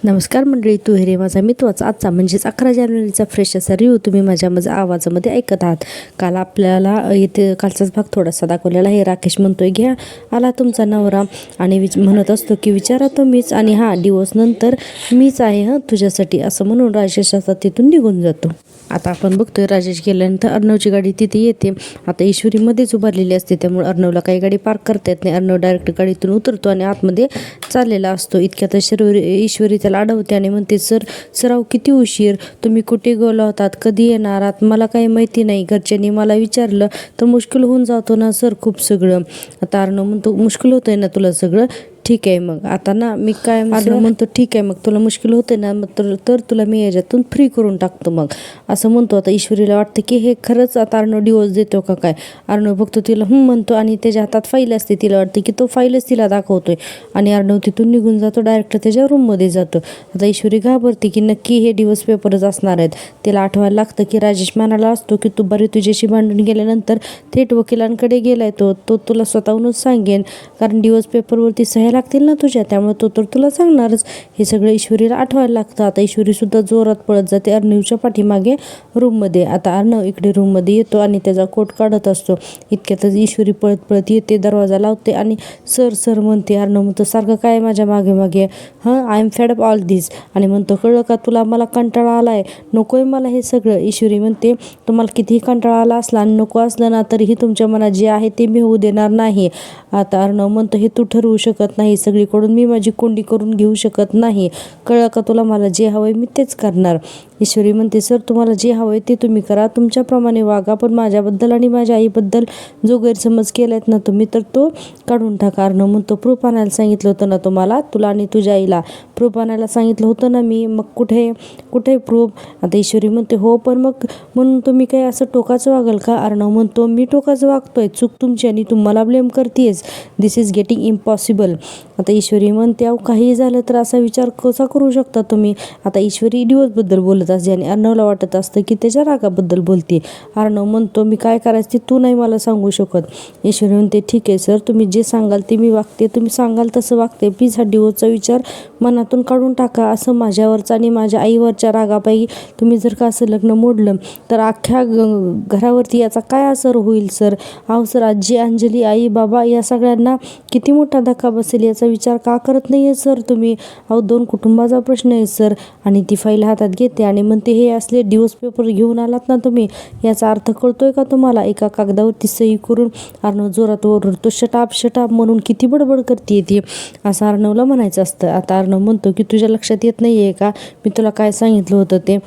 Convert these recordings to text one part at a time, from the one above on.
नमस्कार मंडळी, तू हे रे माझा मित्वाचा आजचा म्हणजेच 11 जानेवारीचा फ्रेश असा रिव्ह्यू तुम्ही माझ्या आवाजामध्ये ऐकत आहात. काल आपल्याला इथे कालचाच भाग थोडासा दाखवलेला आहे. राकेश म्हणतोय घ्या आला तुमचा नवरा आणि म्हणत असतो की विचारा तो मीच आणि हा डिवोर्स नंतर मीच आहे तुझ्यासाठी असं म्हणून राजेश आता तिथून निघून जातो. आता आपण बघतोय राजेश गेल्यानंतर अर्णवची गाडी तिथे येते. आता ईश्वरी मध्येच उभारलेली असते, त्यामुळे अर्णवला काही गाडी पार्क करता येत नाही. अर्णव डायरेक्ट गाडीतून उतरतो आणि आतमध्ये चाललेला असतो. इतक्यात ईश्वरी त्याला अडवते आणि म्हणते सराव किती उशीर, तुम्ही कुठे गेला होतात, कधी येणार आहात, मला काही माहिती नाही, घरच्यांनी मला विचारलं तर मुश्किल होऊन जातो ना सर खूप सगळं. आता अर्णव म्हणतो मुश्किल होतंय ना तुला सगळं, ठीक आहे मग आता ना मी काय अर्णव म्हणतो ठीक आहे मग तुला मुश्किल होते ना मग तर तुला मी याच्यातून फ्री करून टाकतो मग असं म्हणतो. आता ईश्वरीला वाटतं की हे खरंच आता अर्णव डिवोर्स देतो का काय. अर्णव बघतो तिला म्हणतो आणि त्याच्या हातात फाईल असते. तिला वाटते की तो फाईलच तिला दाखवतोय आणि अर्णव तिथून निघून जातो, डायरेक्ट त्याच्या रूममध्ये जातो. आता ईश्वरी घाबरते की नक्की हे डिवोर्स पेपरच असणार आहेत. तिला आठवायला लागतं की राजेश म्हणाला असतो की तू बरी तुझ्याशी भांडून गेल्यानंतर थेट वकिलांकडे गेलाय, तो तुला स्वतःहूनच सांगेन कारण डिवोर्स पेपरवरती सह्या लागतील ना तुझ्या, त्यामुळे तो तर तुला सांगणारच. हे सगळं ईश्वरीला आठवायला लागतं. आता ईश्वरीसुद्धा जोरात पळत जाते अर्णवच्या पाठीमागे रूममध्ये. आता अर्णव इकडे रूममध्ये येतो आणि त्याचा कोट काढत असतो. इतक्यातच ईश्वरी पळत पळत येते, दरवाजा लावते आणि सर म्हणते. अर्णव म्हणतो सारखं काय माझ्या मागे मागे, I am fed up all this आणि म्हणतो कळलं का तुला, मला कंटाळा आलाय, नकोय मला हे सगळं. ईश्वरी म्हणते तुम्हाला कितीही कंटाळा आला असला आणि नको असलं ना तरीही तुमच्या मनात जे आहे ते मी होऊ देणार नाही. आता अर्णव म्हणतो हे तू ठरवू शकत नाही, सगळीकडून मी माझी कोंडी करून घेऊ शकत नाही, कळलं का तुला, मला जे हवंय मी तेच करणार. ईश्वरी म्हणते सर तुम्हाला जे हवंय ते तुम्ही करा, तुमच्याप्रमाणे वागा, पण माझ्याबद्दल आणि माझ्या आईबद्दल जो गैरसमज केलायत ना तुम्ही तर तो काढून टाका. अर्णव म्हणतो प्रूफ आणायला सांगितलं होतं ना तुम्हाला, तुला आणि तुझ्या आईला प्रूफ आणायला सांगितलं होतं ना मी, मग कुठे प्रूफ. आता ईश्वरी म्हणते हो पण मग म्हणून तुम्ही काय असं टोकाचं वागाल का. अर्णव म्हणतो मी टोकाचं वागतोय, चूक तुमची आणि तुम्हाला ब्लेम करतेस, दिस इज गेटिंग इम्पॉसिबल. आता ईश्वरी म्हणते अहो काही झालं तर असा विचार कसा करू शकता तुम्ही. आता ईश्वरी डिवोर्सबद्दल बोलत असते आणि अर्णवला वाटत असतं की त्याच्या रागाबद्दल बोलते. अर्णव म्हणतो मी काय करायचं ते तू नाही मला सांगू शकत. ईश्वरी म्हणते ठीक आहे सर, तुम्ही जे सांगाल ते मी वागते, तुम्ही सांगाल तसं वागते, प्लीज हा डिवोर्सचा विचार मनातून काढून टाका. असं माझ्यावरचं आणि माझ्या आईवरच्या रागापायी तुम्ही जर का असं लग्न मोडलं तर अख्ख्या घरावरती याचा काय असर होईल सर. अहो सर, आजी, अंजली, आई, बाबा या सगळ्यांना किती मोठा धक्का बसेल याचा विचार का करत नाही आहे सर तुम्ही. अहो 2 कुटुंबाचा प्रश्न आहे सर. आणि ती फाईल हातात घेते आणि म्हणते हे असले डिवोर्स पेपर घेऊन आलात ना तुम्ही, याचा अर्थ कळतोय का तुम्हाला. एका कागदावरती सही करून अर्णव जोरात ओरडतो शटाप म्हणून किती बडबड करते ती, असं अर्णवला म्हणायचं असतं. आता अर्णव म्हणतो की तुझ्या लक्षात येत नाही आहे का मी तुला काय सांगितलं होतं ते.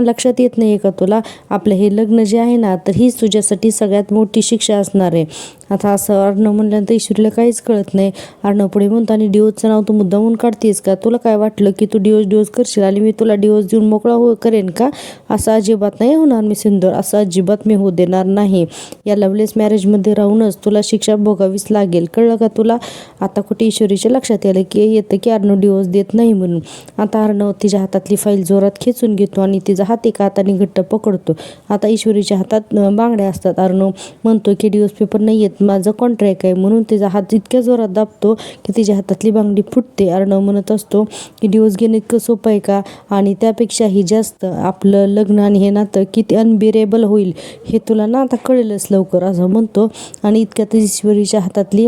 लक्षात येत नाही आहे का तुला, आपलं हे लग्न जे आहे ना तर हीच तुझ्यासाठी सगळ्यात मोठी शिक्षा असणार आहे. आता असं अर्णव म्हणल्यानंतर ईश्वरीला काहीच कळत नाही. अर्णव पुढे म्हणतो आणि डिवोर्सचं नाव तू मुद्दामून काढतेस का, तुला काय वाटलं की तू डिवोर्स करशील आणि मी तुला डिवोर्स देऊन मोकळा करेन का. असं अजिबात नाही होणार मी सिंदूर, असं अजिबात मी होऊ देणार नाही. या लवलेस मॅरेजमध्ये राहूनच तुला शिक्षा भोगावीच लागेल, कळलं का तुला. आता कुठे ईश्वरीच्या लक्षात येतं की अर्णव डिवोर्स देत नाही म्हणून. आता अर्णव तिच्या हातातली फाईल जोरात खेचून घेतो आणि तिचा हात एका हाताने घट्ट पकडतो. आता ईश्वरीच्या हातात बांगड्या असतात. अर्णव म्हणतो की डिवोर्स पेपर नाही आहेत, माझं कॉन्ट्रॅक्ट आहे, म्हणून तिचा हात इतक्या जोरात दाबतो की तिच्या हातातली बांगडी फुटते. अर्णव म्हणत असतो की डिवोर्स घेणं इतकं सोपं आहे का, आणि त्यापेक्षाही जास्त आपलं लग्न आणि हे नातं किती अनबिरेबल होईल हे तुला ना आता कळेलच लवकर, असं म्हणतो. आणि इतक्यात ईश्वरीच्या हातातली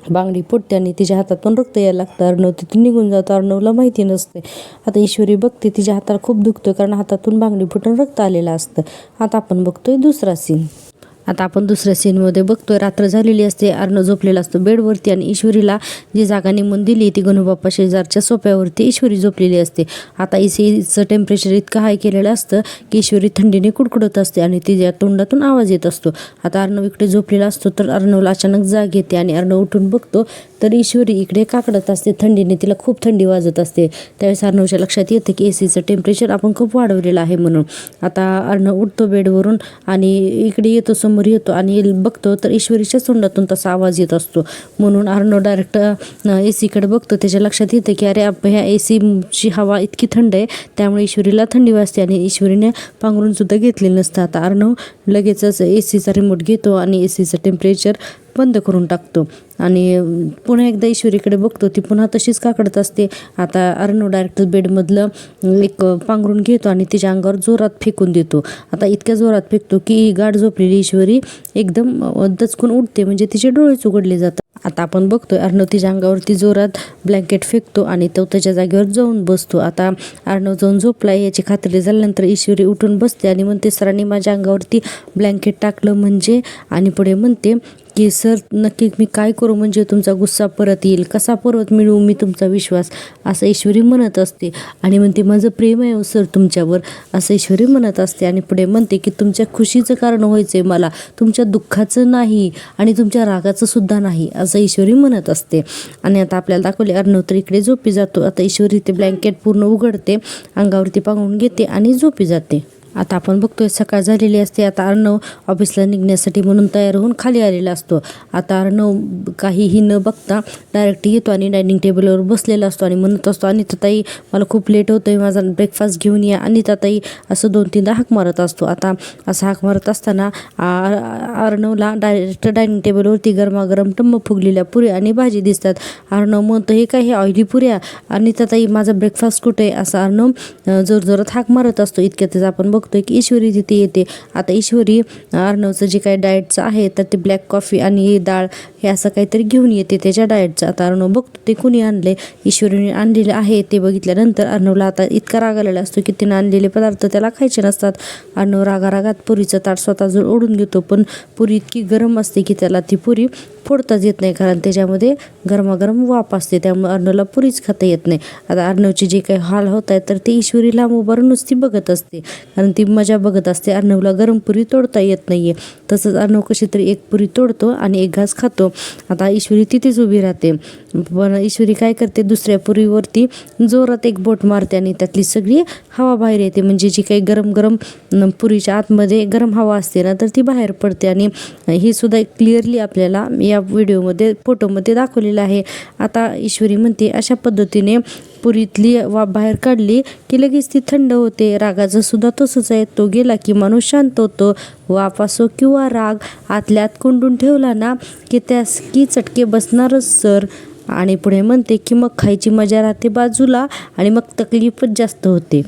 बांगडी फुटते आणि तिच्या हातातून रक्त यायला लागतं. अर्णव तिथून निघून जातो, अर्णवला माहिती नसते. आता ईश्वरी बघते तिच्या हाताला खूप दुखतोय कारण हातातून बांगडी फुटून रक्त आलेलं असतं. आता आपण बघतोय दुसरा सीन. आता आपण दुसऱ्या सीनमध्ये बघतोय रात्र झालेली असते. अर्णव झोपलेला असतो बेडवरती आणि ईश्वरीला जी जागा नेमून दिली ती गणूबाप्पा शेजारच्या सोफ्यावरती ईश्वरी झोपलेली असते. आता एसीचं टेम्परेचर इतकं हाय केलेलं असतं की ईश्वरी थंडीने कुडकुडत असते आणि तिच्या तोंडातून आवाज येत असतो. आता अर्णव इकडे झोपलेला असतो तर अर्णवला अचानक जाग येते आणि अर्णव उठून बघतो तर ईश्वरी इकडे काकडत असते थंडीने, तिला खूप थंडी वाजत असते. त्यावेळेस अर्णवच्या लक्षात येतं की एसीचं टेम्परेचर आपण खूप वाढवलेलं आहे म्हणून. आता अर्णव उठतो बेडवरून आणि इकडे येतो, समोर येतो आणि बघतो तर ईश्वरीच्या तोंडातून तसा आवाज येत असतो. म्हणून अर्णव डायरेक्ट एसीकडे बघतो. त्याच्या लक्षात येतं की अरे ह्या एसीची हवा इतकी थंड आहे त्यामुळे ईश्वरीला थंडी वाजते आणि ईश्वरीने पांघरून सुद्धा घेतलेलं नसतं. आता अर्णव लगेचच एसीचा रिमोट घेतो आणि एसीचं टेम्परेचर बंद करून टाकतो आणि पुन्हा एकदा ईश्वरीकडे बघतो. ती पुन्हा तशीच काकडत असते. आता अर्णव डायरेक्ट बेडमधलं एक पांघरून घेतो आणि तिच्या अंगावर जोरात फेकून देतो. आता इतक्या जोरात फेकतो की ही गाढ झोपलेली ईश्वरी एकदम दचकून उठते, म्हणजे तिचे डोळेच उघडले जातात. आता आपण बघतोय अर्णव तिच्या अंगावरती जोरात ब्लँकेट फेकतो आणि तो त्याच्या जागेवर जाऊन बसतो. आता अर्णव जाऊन झोपलाय याची खात्री झाल्यानंतर ईश्वरी उठून बसते आणि म्हणते, सरांनी माझ्या अंगावरती ब्लँकेट टाकलं म्हणजे, आणि पुढे म्हणते की सर नक्की मी काय करू म्हणजे तुमचा गुस्सा परत येईल, कसा परत मिळवू मी तुमचा विश्वास, असं ईश्वरी म्हणत असते. आणि म्हणते माझं प्रेम आहे सर तुमच्यावर, असं ईश्वरी म्हणत असते. आणि पुढे म्हणते की तुमच्या खुशीचं कारण व्हायचं आहे मला, तुमच्या दुःखाचं नाही आणि तुमच्या रागाचं सुद्धा नाही, असं ईश्वरी म्हणत असते. आणि आता आपल्याला दाखवले अर्णव तर इकडे झोपी जातो. आता ईश्वरी ते ब्लँकेट पूर्ण उघडते, अंगावरती पांघरून घेते आणि झोपी जाते. आता आपण बघतोय सकाळ झालेली असते. आता अर्णव ऑफिसला निघण्यासाठी म्हणून तयार होऊन खाली आलेला असतो. आता अर्णव काहीही न बघता डायरेक्ट येतो आणि डायनिंग टेबलवर बसलेला असतो आणि म्हणत असतो, अनिताताई मला खूप लेट होतोय, माझा ब्रेकफास्ट घेऊन या अनिताताई, असं 2-3दा हाक मारत असतो. आता असं हाक मारत असताना अर्णवला डायरेक्ट डायनिंग टेबलवरती गरमागरम टम्म फुगलेल्या पुऱ्या आणि भाजी दिसतात. अर्णव म्हणतो, हे काय, हे ऑइली पुऱ्या, अनिताताई माझा ब्रेकफास्ट कुठे आहे, असं अर्णव जोरजोरात हाक मारत असतो. इतक्यातच आपण बघतोय की ईश्वरी तिथे येते. आता ईश्वरी अर्णवचं जे काही डाएटचं आहे तर ते ब्लॅक कॉफी आणि डाळ हे असं काहीतरी घेऊन येते त्याच्या डाएटचं. आता अर्णव बघतो ते कुणी आणले, ईश्वरीने आणलेले आहे. ते बघितल्यानंतर अर्णवला आता इतका राग आलेला असतो की तिने आणलेले पदार्थ त्याला खायचे नसतात. अर्णव रागारागात पुरीचं ताट स्वतःजवळ ओढून घेतो, पण पुरी इतकी गरम असते की त्याला ती पुरी फोडताच येत नाही, कारण त्याच्यामध्ये गरमागरम वाफ असते, त्यामुळे अर्णवला पुरीच खाता येत नाही. आता अर्णवचे जे काही हाल होत आहेत तर ते ईश्वरी लांब उभारून नुसती बघत असते, कारण ती मजा बघत असते. अर्णवला गरम पुरी तोडता येत नाहीये. तसंच अर्णव कशी तरी एक पुरी तोडतो आणि एक घास खातो. आता ईश्वरी तिथेच उभी राहते, पण ईश्वरी काय करते, दुसऱ्या पुरीवरती जोरात एक बोट मारते आणि त्यातली सगळी हवा बाहेर येते, म्हणजे जी काही गरम गरम पुरीच्या आतमध्ये गरम हवा असते ना तर ती बाहेर पडते. आणि हे सुद्धा क्लिअरली आपल्याला या व्हिडिओमध्ये फोटोमध्ये दाखवलेलं आहे. आता ईश्वरी म्हणते, अशा पद्धतीने पुरीतली वाफ बाहेर काढली की लगेच ती थंड होते. रागाचं सुद्धा तसंच आहे, तो गेला की माणूस शांत होतो. वाफ असो किंवा राग आतल्यात कोंडून ठेवला ना की त्यास की चटके बसणारच सर. आणि पुढे म्हणते की मग खायची मजा राहते बाजूला आणि मग तकलीफच जास्त होते.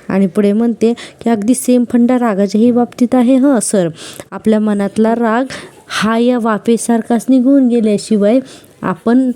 आणि पुढे म्हणते की अगदी सेम फंडा रागाच्याही बाबतीत आहे हं सर. आपल्या मनातला राग हा या वाफेसारखाच निघून गेल्याशिवाय आपण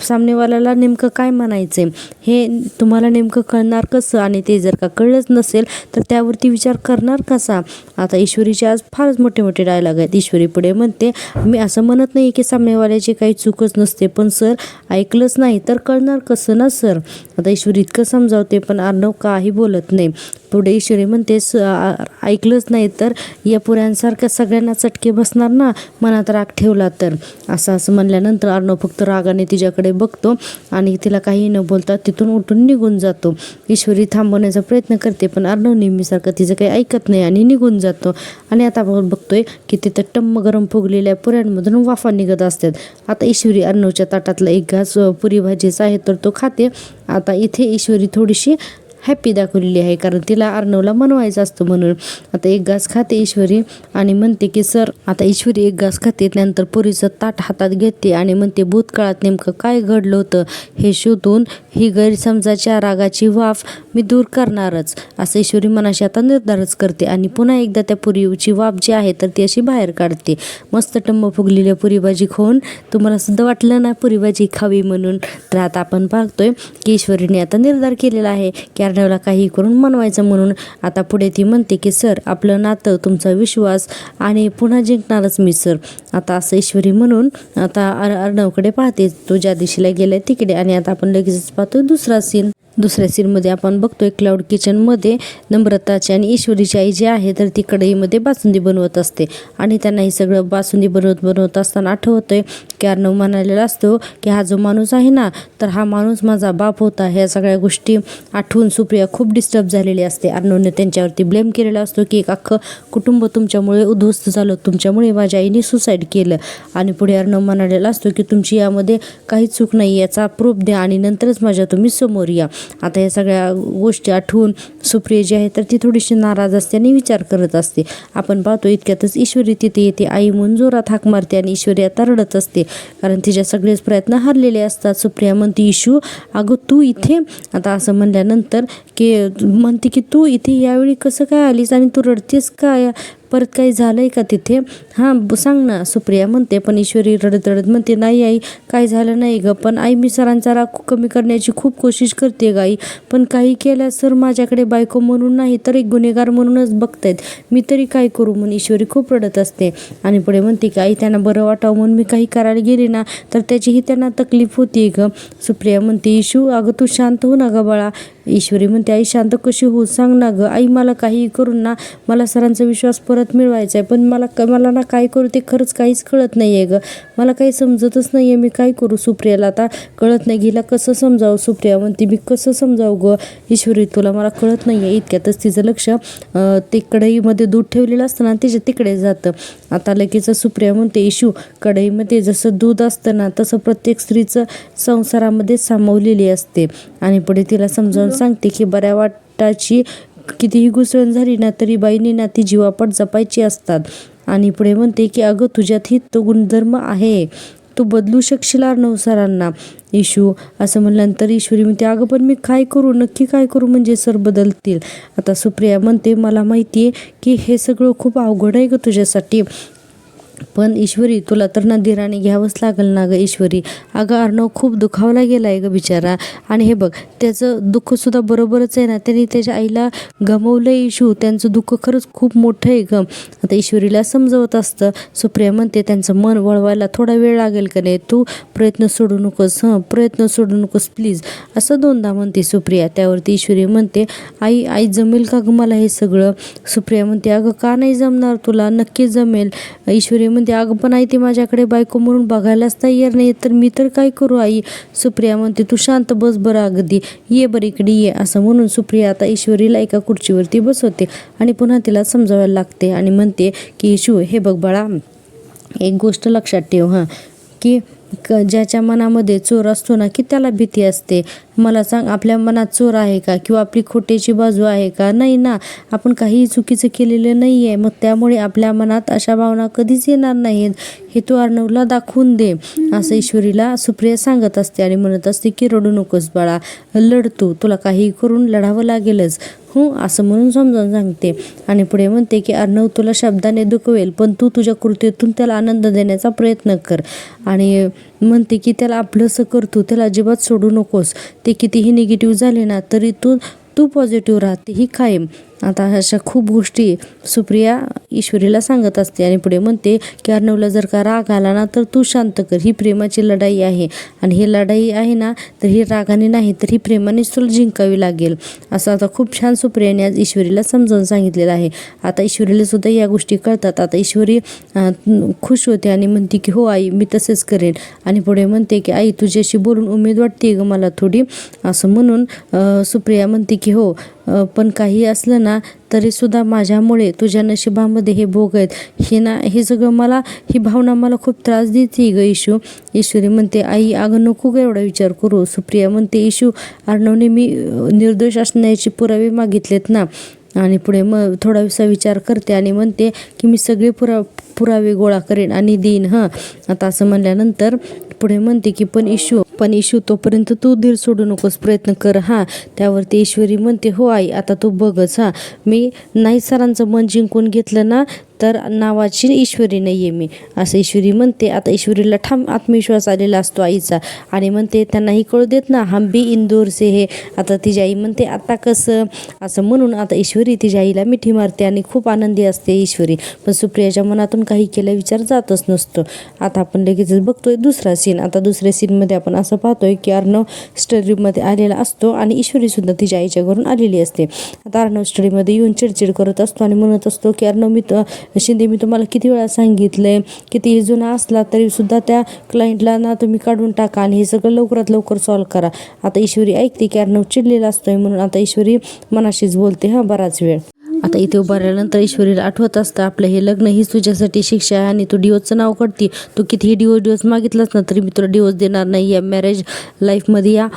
सामनेवाल्याला नेमकं काय म्हणायचं आहे हे तुम्हाला नेमकं कळणार कसं, आणि ते जर का कळलंच नसेल तर त्यावरती विचार करणार कसा. आता ईश्वरीचे आज फारच मोठे मोठे डायलॉग आहेत. ईश्वरी पुढे म्हणते, मी असं म्हणत नाही की सामनेवाल्याची काही चूकच नसते, पण सर ऐकलंच नाही तर कळणार कसं ना सर. आता ईश्वरी इतकं समजावते पण अर्णव काही बोलत नाही. पुढे ईश्वरी म्हणते, ऐकलंच नाही तर या पुऱ्यांसारख्या सगळ्यांना चटके बसणार ना मनात राग ठेवला तर. असं म्हणल्यानंतर अर्णव फक्त रागाने तिच्याकडे बघतो आणि तिला काही न बोलता तिथून उठून निघून जातो. ईश्वरी थांबवण्याचा प्रयत्न करते पण अर्णव नेहमीसारखं तिचं काही ऐकत नाही आणि निघून जातो. आणि आता आपण बघतोय की तिथं टम्म गरम फुगलेल्या पुऱ्यांमधून वाफा निघत असतात. आता ईश्वरी अर्णवच्या ताटातला एक घास पुरी भाजीचा आहे तर तो खाते. आता इथे ईश्वरी थोडीशी हॅपी दाखवलेली आहे, कारण तिला अर्णवला मनवायचं असतं म्हणून. आता एक घास खाते ईश्वरी आणि म्हणते की सर. आता ईश्वरी एक घास खाते, त्यानंतर पुरीचं ताट हातात घेते आणि म्हणते, भूतकाळात नेमकं काय घडलं होतं हे शोधून ही गैरसमजाच्या रागाची वाफ मी दूर करणारच, असं ईश्वरी मनाशी आता निर्धारच करते. आणि पुन्हा एकदा त्या पुरीची वाफ जी आहे तर ती अशी बाहेर काढते. मस्त टम्म फुगलेल्या पुरी भाजी खाऊन तुम्हाला सुद्धा वाटलं ना पुरी भाजी खावी म्हणून. तर आता आपण पाहतोय की ईश्वरीने आता निर्धार केलेला आहे की अर्णवला काही करून मनवायचं म्हणून. आता पुढे ती म्हणते की सर आपलं नातं, तुमचा विश्वास आणि पुन्हा जिंकणारच मी सर. आता असं ईश्वरी म्हणून आता अर्णवकडे पाहते, तो ज्या दिशेला गेलाय तिकडे. आणि आता आपण लगेचच पाहतो दुसरा सीन. दुसऱ्या सीनमध्ये आपण बघतोय क्लाउड किचनमध्ये नम्रताची आणि ईश्वरीची आई जी आहे तर ती कढईमध्ये बासुंदी बनवत असते. आणि त्यांना हे सगळं बासुंदी बनवत असताना आठवतंय की अर्णव म्हणालेला असतो की हा जो माणूस आहे ना तर हा माणूस माझा बाप होता. ह्या सगळ्या गोष्टी आठवून सुप्रिया खूप डिस्टर्ब झालेली असते. अर्णवने त्यांच्यावरती ब्लेम केलेला असतो की एक अख्खं कुटुंब तुमच्यामुळे उद्ध्वस्त झालं, तुमच्यामुळे माझ्या आईने सुसाईड केलं. आणि पुढे अर्णव म्हणालेला असतो की तुमची यामध्ये काही चूक नाही, याचा प्रूफ द्या आणि नंतरच माझ्या तुम्ही समोर या. आता या सगळ्या गोष्टी आठवून सुप्रिया जी आहे तर ती थोडीशी नाराज असते आणि विचार करत असते. आपण पाहतो इतक्यातच ईश्वरी तिथे येते. आई म्हणून जोरात हाक मारते आणि ईश्वरी आता रडत असते, कारण तिचे सगळेच प्रयत्न हरलेले असतात. सुप्रिया म्हणते, इशू अगं तू इथे? आता असं म्हणल्यानंतर की म्हणते की तू इथे यावेळी कसं काय आलीस आणि तू रडतेस काय? परत काही झालंय का तिथे? हां सांग ना, सुप्रिया म्हणते. पण ईश्वरी रडत रडत म्हणते, नाही आई काही झालं नाही ग, पण आई मी सरांचा राग कमी करण्याची खूप कोशिश करते ग आई, पण काही केल्यास सर माझ्याकडे बायको म्हणून नाही तर एक गुन्हेगार म्हणूनच बघतायत, मी तरी काय करू? म्हणून ईश्वरी खूप रडत असते आणि पुढे म्हणते की आई त्यांना बरं वाटावं म्हणून मी काही करायला गेले ना तर त्याचीही त्यांना तकलीफ होती ग. सुप्रिया म्हणते, इशू अगं तू शांत हो ना ग बाळा. ईश्वरी म्हणते, आई शांत कशी हो सांग ना ग आई, मला काही करून ना मला सरांचा विश्वास परत मिळवायचा आहे, पण मला ना काय करू ते खरंच काहीच कळत नाही आहे ग, मला काही समजतच नाही आहे, मी काय करू? सुप्रियाला आता कळत नाही, गेला कसं समजावं? सुप्रिया म्हणते, मी कसं समजावं ग ईश्वरी तुला, मला कळत नाही आहे. इतक्यातच तिचं लक्ष ते कढईमध्ये दूध ठेवलेलं असतं ना तिच्या तिकडे जातं. आता लगेच सुप्रिया म्हणते, इशू कढईमध्ये जसं दूध असतं ना तसं प्रत्येक स्त्रीचं संसारामध्ये सामावलेली असते. आणि पुढे तिला समजावून सांगते की बऱ्या वाटाची कितीही घुसळण झाली ना तरी बाईंनी ना ती जीवापट जपायची असतात. आणि पुढे म्हणते की अगं तुझ्यातही तो गुणधर्म आहे, तू बदलू शकशील अर्णव सरांना. इशू असं म्हणल्यानंतर ईश्वरी म्हणते, अगं पण मी काय करू, नक्की काय करू म्हणजे सर बदलतील? आता सुप्रिया म्हणते, मला माहिती आहे की हे सगळं खूप अवघड आहे ग तुझ्यासाठी, पण ईश्वरी तुला तर ना धीराने घ्यावंच लागेल ना ग ईश्वरी. अगं अर्णव खूप दुखावला गेला आहे ग बिचारा, आणि हे बघ त्याचं दुःखसुद्धा बरोबरच आहे ना, त्यांनी त्याच्या आईला गमवलं इशू, त्यांचं दुःख खरंच खूप मोठं आहे ग. आता ईश्वरीला समजवत असतं. सुप्रिया म्हणते, त्यांचं मन वळवायला थोडा वेळ लागेल का नाही, तू प्रयत्न सोडू नकोस, प्रयत्न सोडू नकोस प्लीज, असं दोनदा म्हणते सुप्रिया. त्यावरती ईश्वरी म्हणते, आई जमेल का ग मला हे सगळं? सुप्रिया म्हणते, अगं का नाही जमणार तुला, नक्की जमेल. ईश्वरी म्हणते, अगं पण आई ते माझ्याकडे बायको म्हणून बघायलाच तयार नाही तर मी तर काय करू आई? सुप्रिया म्हणते, तू शांत बस बरं, अगदी ये बरं इकडे ये. असं म्हणून सुप्रिया आता ईश्वरीला एका खुर्चीवरती बसवते आणि पुन्हा तिला समजावायला लागते आणि म्हणते की इशू हे बघ बाळा, एक गोष्ट लक्षात ठेव की ज्याच्या मनामध्ये चोर असतो ना की त्याला भीती असते. मला सांग, आपल्या मनात चोर आहे का किंवा आपली खोट्याची बाजू आहे का? नाही ना, आपण काहीही चुकीचं केलेलं नाही आहे, मग त्यामुळे आपल्या मनात अशा भावना कधीच येणार नाहीत, हे तू अर्णवला दाखवून दे, असं ईश्वरीला सुप्रिया सांगत असते आणि म्हणत असते की रडू नकोस बाळा, लढ तू, तुला काही करून लढावं लागेलच, हो असं म्हणून समजावून सांगते. आणि पुढे म्हणते की अर्णव तुला शब्दाने दुखवेल पण तू तुझ्या कृतीतून त्याला आनंद देण्याचा प्रयत्न कर. आणि म्हणते की त्याला आपलंसं कर, तू त्याला अजिबात सोडू नकोस, ते कितीही निगेटिव्ह झाले ना तरी तू पॉझिटिव्ह राहते ही कायम. आता अशा खूप गोष्टी सुप्रिया ईश्वरीला सांगत असते आणि पुढे म्हणते की अर्णवला जर का राग आला ना तर तू शांत कर, ही प्रेमाची लढाई आहे आणि ही लढाई आहे ना तर ही रागाने नाही तर ही प्रेमानेच तुला जिंकावी लागेल, असं आता खूप छान सुप्रियाने आज ईश्वरीला समजावून सांगितलेलं आहे. आता ईश्वरीला सुद्धा या गोष्टी कळतात. आता ईश्वरी खुश होते आणि म्हणते की हो आई मी तसेच करेन. आणि पुढे म्हणते की आई तुझ्याशी बोलून उमेद वाटते ग मला थोडी, असं म्हणून सुप्रिया म्हणते की हो पण काही असलं ना तरीसुद्धा माझ्यामुळे तुझ्या नशिबामध्ये हे भोग आहेत, हे सगळं मला, ही भावना मला खूप त्रास देते ग इशू. ईश्वरी म्हणते, आई अगं नको ग एवढा विचार करू. सुप्रिया म्हणते, इशू अर्णवने मी निर्दोष असण्याचे पुरावे मागितलेत ना. आणि पुढे मग थोडासा विचार करते आणि म्हणते की मी सगळे पुरावे गोळा करेन आणि देईन. आता असं म्हणल्यानंतर पुढे म्हणते की पण इशू तोपर्यंत तू धीर सोडू नकोस, प्रयत्न कर. त्यावरती ईश्वरी म्हणते, हो आई आता तू बघच, मी नाही सरांचं मन जिंकून घेतलं ना तर नावाची ईश्वरी नाही आहे मी, असं ईश्वरी म्हणते. आता ईश्वरीला ठाम आत्मविश्वास आलेला असतो आईचा आणि म्हणते त्यांनाही कळू देत ना, हम भी इंदौर से हे. आता तिची आई म्हणते आता कसं, असं म्हणून आता ईश्वरी तिच्या आईला मिठी मारते आणि खूप आनंदी असते ईश्वरी. पण सुप्रियाच्या मनातून काही केला विचार जातच नसतो. आता आपण लगेचच बघतोय दुसरा सीन. आता दुसऱ्या सीनमध्ये आपण असं पाहतोय की अर्णव स्टडीमध्ये आलेला असतो आणि ईश्वरी सुद्धा तिच्या आईच्या घरून आलेली असते. आता अर्णव स्टडीमध्ये येऊन चिडचिड करत असतो आणि म्हणत असतो की अर्णव शिंदे मी तुम्हाला किती वेळा सांगितलंय, किती जुना असला तरी सुद्धा त्या क्लायंटला ना तुम्ही काढून टाका आणि हे सगळं लवकरात लवकर सॉल्व करा. आता ईश्वरी ऐकते की अर्णव चिडलेला असतोय म्हणून आता ईश्वरी मनाशीच बोलते बराच वेळ. आता इथे उभारल्यानंतर ईश्वरीला आठवत असतं आपलं हे लग्न हीच तुझ्यासाठी शिक्षा आहे आणि तू डिवोर्सचं नाव काढती. तू कितीही डिवोर्स मागितलास ना तरी मी तुला डिवोर्स देणार नाही. या मॅरेज लाईफमध्ये या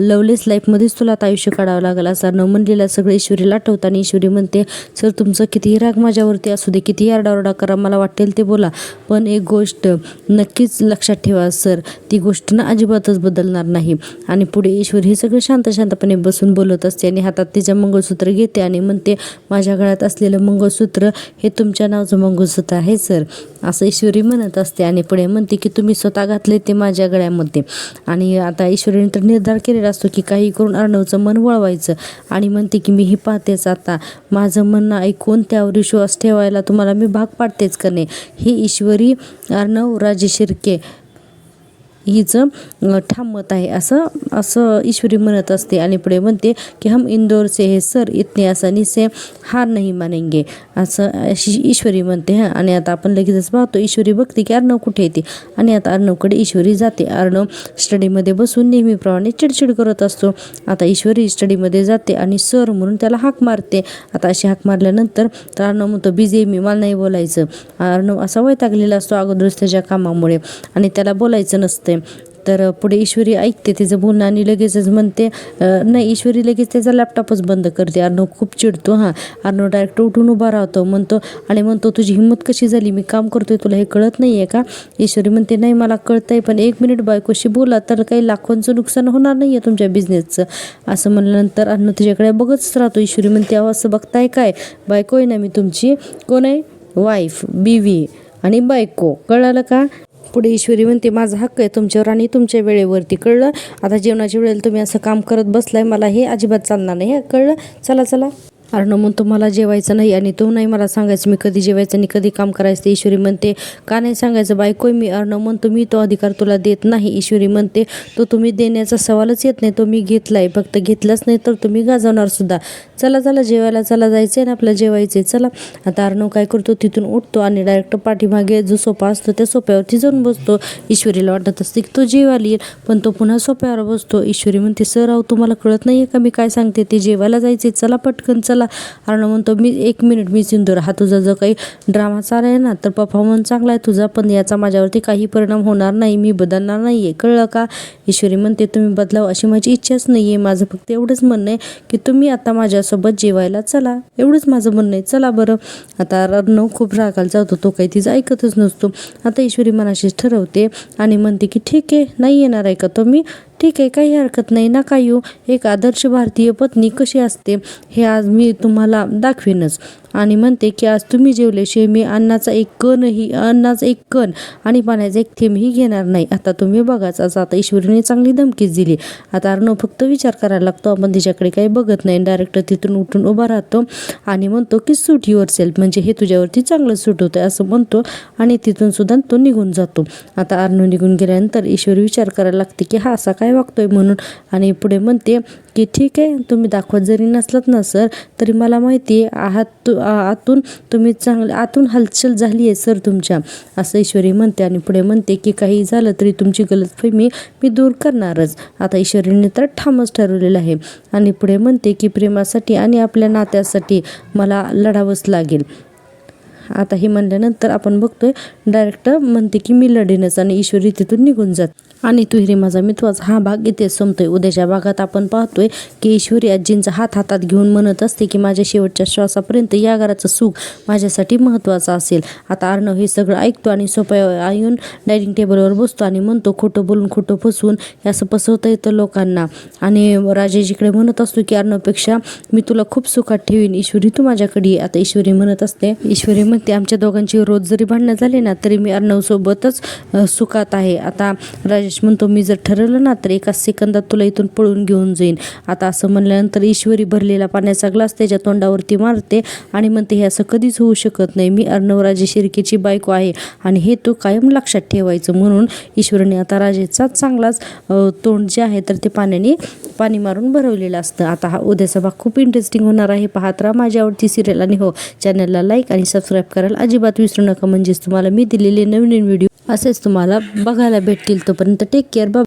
लवलेस लाईफमध्येच तुला आता आयुष्य काढावं लागलं असं न म्हणलेलं सगळं ईश्वरीला आठवतं. आणि ईश्वरी म्हणते सर तुमचं कितीही राग माझ्यावरती असू दे, कितीही आरडाओरडा करा, मला वाटेल ते बोला, पण एक गोष्ट नक्कीच लक्षात ठेवा सर, ती गोष्ट ना अजिबातच बदलणार नाही. आणि पुढे ईश्वरी हे सगळं शांतपणे बसून बोलत असते आणि हातात तिचं मंगळसूत्र घेते आणि म्हणते माझ्या गळ्यात असलेलं मंगळसूत्र हे तुमच्या नावाचं मंगळसूत्र आहे सर, असं ईश्वरी म्हणत असते. आणि पुढे म्हणते की तुम्ही स्वतः घातले ते माझ्या गळ्यामध्ये. आणि आता ईश्वरीने तर निर्धार केलेला असतो की काही करून अर्णवचं मन वळवायचं आणि म्हणते की मी ही पाहतेच आता, माझं म्हणणं ऐकून त्यावर विश्वास ठेवायला तुम्हाला मी भाग पाडतेच का नाही. ही ईश्वरी अर्णव राजे शिर्के हिचं ठाम मत आहे असं ईश्वरी म्हणत असते. आणि पुढे म्हणते की हम इंदौर से है सर, इतने आसानी से हार नहीं मानेंगे, असं ईश्वरी म्हणते. आणि आता आपण लगेचच पाहतो ईश्वरी बघते की अर्णव कुठे येते आणि आता अर्णवकडे ईश्वरी जाते. अर्णव स्टडीमध्ये बसून नेहमीप्रमाणे चिडचिड करत असतो. आता ईश्वरी स्टडीमध्ये जाते आणि सर म्हणून त्याला हाक मारते. आता अशी हाक मारल्यानंतर तर अर्णव म्हणतो बिझी मी, मला नाही बोलायचं. अर्णव असा वैतागलेला असतो अगोदरच त्याच्या कामामुळे आणि त्याला बोलायचं नसते. तर पुढे ईश्वरी ऐकते तिचं बोलणं आणि लगेचच म्हणते नाही, ईश्वरी लगेच त्याचा लॅपटॉपच बंद करते. अर्णव खूप चिडतो. अर्णव डायरेक्ट उठून उभा राहतो म्हणतो तुझी हिंमत कशी झाली, मी काम करतोय तुला हे कळत नाही आहे का. ईश्वरी म्हणते नाही मला कळतंय, पण 1 मिनिट बायकोशी बोला तर काही लाखोंचं नुकसान होणार नाही आहे तुमच्या बिझनेसचं, असं म्हणल्यानंतर अर्णव तुझ्याकडे बघतच राहतो. ईश्वरी म्हणते अहो असं बघताय काय, बायको आहे ना मी तुमची, कोण आहे, वाईफ, बीवी आणि बायको, कळलं का. पुढे ईश्वरी म्हणते माझा हक्क आहे तुमच्यावर आणि तुमच्या वेळेवरती, कळलं. आता जेवणाच्या वेळेला तुम्ही असं काम करत बसलाय, मला हे अजिबात चालणार नाही, कळलं, चला. अर्णव म्हणतो मला जेवायचं नाही आणि तो नाही मला सांगायचं मी कधी जेवायचं आणि कधी काम करायचं. ईश्वरी म्हणते का नाही सांगायचं, बायकोय मी. अर्णव म्हणतो मी तो अधिकार तुला देत नाही. ईश्वरी म्हणते तो तुम्ही देण्याचा सवालच येत नाही, तो मी घेतलाय, फक्त घेतलाच नाही तर तुम्ही गाजवणार सुद्धा. चला जेवायला चला, जायचंय ना आपल्याला जेवायचंय, चला. आता अर्णव काय करतो तिथून उठतो आणि डायरेक्ट पाठीमागे जो सोफा असतो त्या सोफ्यावरती जाऊन बसतो. ईश्वरीला वाटत असते की तो जेवायला येईल, पण तो पुन्हा सोफ्यावर बसतो. ईश्वरी म्हणते सर अहो तुम्हाला कळत नाहीये का मी काय सांगते, ते जेवायला जायचे, चला पटकन चला. अर्णव म्हणतो मी 1 मिनिट मी सिंदूर, हा तुझा जो काही ड्रामा चालू आहे ना तर परफॉर्मन्स चांगला आहे तुझा, पण याचा माझ्यावरती काही परिणाम होणार नाही, मी बदलणार नाही आहे, कळलं का. ईश्वरी म्हणते तुम्ही बदलावं अशी माझी इच्छाच नाही आहे, माझं फक्त एवढंच म्हणणं आहे की तुम्ही आता माझ्यासोबत जेवायला चला, एवढंच माझं म्हणणं आहे, चला बरं. आता अर्णव खूप रागायला जातो, तो काही तिचं ऐकतच नसतो. आता ईश्वरी मनाशीच ठरवते आणि म्हणते की ठीक आहे नाही येणार आहे का तुम्ही, ठीक आहे काही हरकत नाही, नका येऊ. एक आदर्श भारतीय पत्नी कशी असते हे आज मी तुम्हाला दाखवेनच. आणि म्हणते की आज तुम्ही जेवल्याशिवाय मी अन्नाचा एक कण आणि पाण्याचा एक थेंबही घेणार नाही, आता तुम्ही बघाच, असं आता ईश्वरीने चांगली धमकीच दिली. आता अर्णव फक्त विचार करायला लागतो, आपण तिच्याकडे काही बघत नाही, डायरेक्ट तिथून उठून उभा राहतो आणि म्हणतो की सूट युअर सेल्फ, म्हणजे हे तुझ्यावरती चांगलं सूट होतं असं म्हणतो आणि तिथून सुद्धा तो निघून जातो. आता अर्णव निघून गेल्यानंतर ईश्वरी विचार करायला लागते की हा असा काय वागतोय म्हणून. आणि पुढे म्हणते की ठीक आहे तुम्ही दाखवत जरी नसलात ना सर तरी मला माहिती आहे आतून तुम्ही चांगलं, आतून हलचल झाली आहे सर तुमच्या, असं ईश्वरी म्हणते. आणि पुढे म्हणते की काही झालं तरी तुमची गलतफहमी मी दूर करणारच. आता ईश्वरीने तर ठामच ठरवलेलं आहे. आणि पुढे म्हणते की प्रेमासाठी आणि आपल्या नात्यासाठी मला लढावंच लागेल. आता हे म्हणल्यानंतर आपण बघतोय डायरेक्ट म्हणते की मी लढेनच आणि ईश्वरी तिथून निघून जात. आणि तू हिरे माझा मित्रच हा भाग इथे संपतोय. उद्याच्या भागात आपण पाहतोय की ईश्वरी आजींचा हातात घेऊन म्हणत असते की माझ्या शेवटच्या श्वासापर्यंत या घराचं सुख माझ्यासाठी महत्त्वाचं असेल. आता अर्णव हे सगळं ऐकतो आणि सोप्या येऊन डायनिंग टेबलवर बसतो आणि म्हणतो खोटं बोलून खोटं फसवून हे असं फसवता येतं लोकांना. आणि राजेजीकडे म्हणत असतो की अर्णवपेक्षा मी तुला खूप सुखात ठेवीन, ईश्वरी तू माझ्याकडे ये. आता ईश्वरी म्हणत असते, ईश्वरी म्हणते आमच्या दोघांची रोज जरी भांडणं झाली ना तरी मी अर्णवसोबतच सुखात आहे. आता राजेश म्हणतो मी जर ठरवलं ना तर 1 सेकंदात तुला इथून पळून घेऊन जाईन. आता असं म्हणल्यानंतर ईश्वरी भरलेला पाण्याचा ग्लास त्याच्या तोंडावरती मारते आणि म्हणते हे असं कधीच होऊ शकत नाही, मी अर्णव राजे शिर्केची बायको आहे आणि हे तू कायम लक्षात ठेवायचं. म्हणून ईश्वरीने आता राजेचा चांगलाच तोंड जे आहे तर ते पाणी मारून भरवलेलं असतं. आता हा उद्याचा भाग खूप इंटरेस्टिंग होणार आहे, पाहत राहा माझी आवडती सिरियल. आणि हो, चॅनलला लाईक आणि सबस्क्राईब करायला अजिबात विसरू नका, म्हणजेच तुम्हाला मी दिलेले नवीन व्हिडिओ असेच तुम्हाला बघायला भेटतील. तोपर्यंत टेक केअर, बाय.